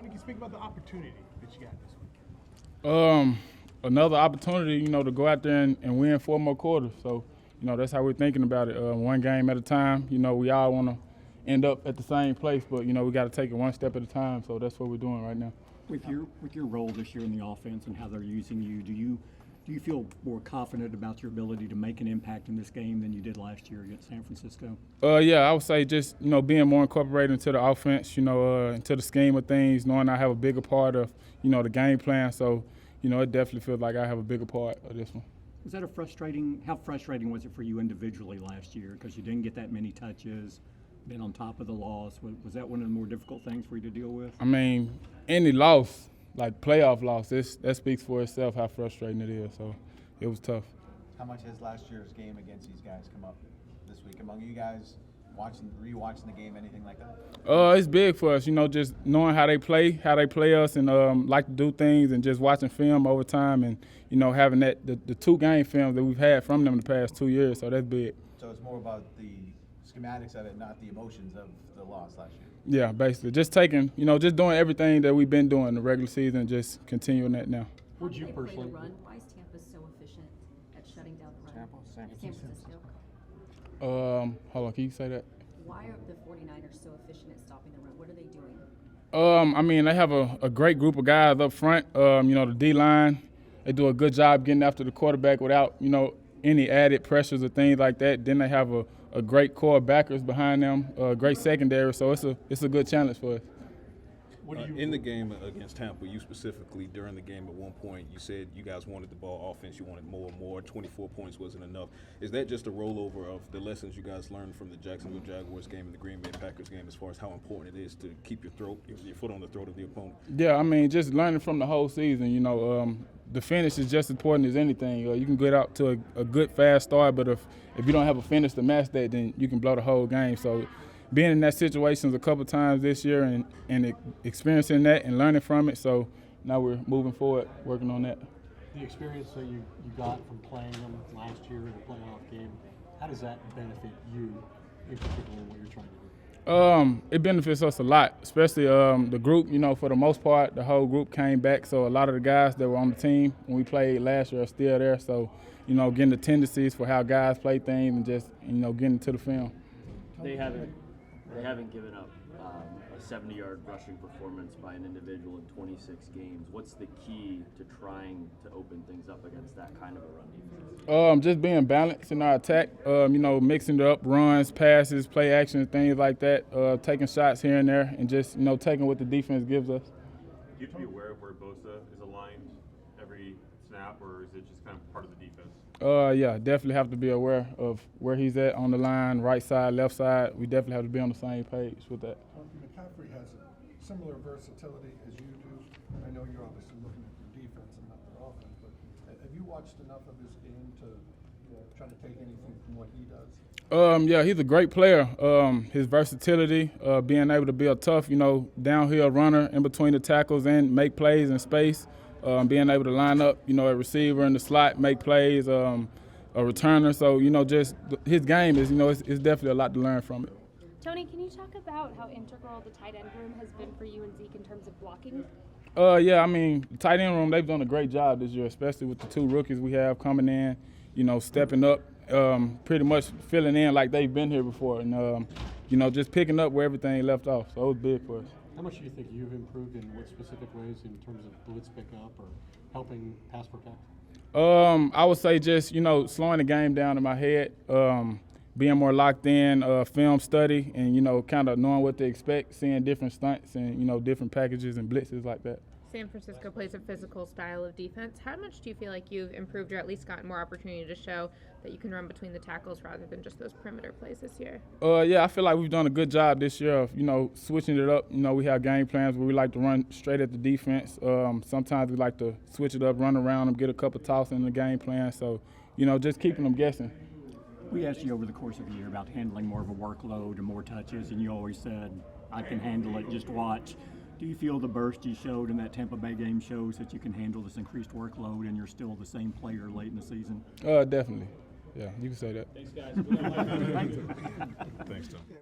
Tony, can you speak about the opportunity that you got this week? Another opportunity, to go out there and win 4 more quarters. So, that's how we're thinking about it. One game at a time. We all want to end up at the same place, but we got to take it one step at a time. So that's what we're doing right now. With your role this year in the offense and how they're using you, do you feel more confident about your ability to make an impact in this game than you did last year against San Francisco? Yeah, I would say just being more incorporated into the offense, into the scheme of things, knowing I have a bigger part of the game plan. So it definitely feels like I have a bigger part of this one. Was that how frustrating was it for you individually last year because you didn't get that many touches, been on top of the loss? Was that one of the more difficult things for you to deal with? I mean, any loss, like playoff loss, that speaks for itself how frustrating it is. So it was tough. How much has last year's game against these guys come up this week among you guys? Rewatching the game, anything like that? It's big for us, just knowing how they play us, and like to do things, and just watching film over time, and having the 2 game films that we've had from them the past 2 years. So that's big. So it's more about the schematics of it, not the emotions of the loss last year. Yeah, basically, just taking, just doing everything that we've been doing in the regular season, just continuing that now. Would you personally? Why is Tampa so efficient at shutting down the run? San Francisco. Hold on, can you say that? Why are the 49ers so efficient at stopping the run? What are they doing? I mean, they have a great group of guys up front. The D-line, they do a good job getting after the quarterback without, any added pressures or things like that. Then they have a great core backers behind them, a great secondary. So it's a good challenge for us. In the game against Tampa, you specifically during the game at one point, you said you guys wanted the ball offense, you wanted more and more. 24 points wasn't enough. Is that just a rollover of the lessons you guys learned from the Jacksonville Jaguars game and the Green Bay Packers game as far as how important it is to keep your foot on the throat of the opponent? Yeah, I mean, just learning from the whole season, the finish is just as important as anything. You can get out to a good, fast start, but if you don't have a finish to match that, then you can blow the whole game. So being in that situation a couple times this year and experiencing that and learning from it, so now we're moving forward, working on that. The experience that you got from playing them last year in a playoff game, how does that benefit you in particular in what you're trying to do? It benefits us a lot, especially the group. For the most part, the whole group came back. So a lot of the guys that were on the team when we played last year are still there. So, getting the tendencies for how guys play things and just, getting into the film. They haven't given up a 70-yard rushing performance by an individual in 26 games. What's the key to trying to open things up against that kind of a run defense? Just being balanced in our attack, mixing it up, runs, passes, play action, things like that, taking shots here and there, and just, taking what the defense gives us. Do you have to be aware of where Bosa is aligned every snap, or is it just kind of part of the defense? Yeah, definitely have to be aware of where he's at on the line, right side, left side. We definitely have to be on the same page with that. McCaffrey has a similar versatility as you do. I know you're obviously looking at their defense and not their offense, but have you watched enough of his game to try to take anything from what he does? Yeah, he's a great player. His versatility, being able to be a tough, downhill runner in between the tackles and make plays in space. Being able to line up, a receiver in the slot, make plays, a returner. So, just his game is, it's definitely a lot to learn from it. Tony, can you talk about how integral the tight end room has been for you and Zeke in terms of blocking? Yeah, I mean, the tight end room, they've done a great job this year, especially with the 2 rookies we have coming in, stepping up, pretty much filling in like they've been here before, and, just picking up where everything left off. So it was big for us. How much do you think you've improved in what specific ways in terms of blitz pickup or helping pass protect? I would say just, slowing the game down in my head, being more locked in, film study, and, kind of knowing what to expect, seeing different stunts and, different packages and blitzes like that. San Francisco plays a physical style of defense. How much do you feel like you've improved or at least gotten more opportunity to show that you can run between the tackles rather than just those perimeter plays this year? Yeah, I feel like we've done a good job this year of, switching it up. We have game plans where we like to run straight at the defense. Sometimes we like to switch it up, run around them, get a couple tosses in the game plan. So, just keeping them guessing. We asked you over the course of the year about handling more of a workload and more touches, and you always said, I can handle it, just watch. Do you feel the burst you showed in that Tampa Bay game shows that you can handle this increased workload and you're still the same player late in the season? Definitely. Yeah, you can say that. Thanks, guys. Thanks, Tom.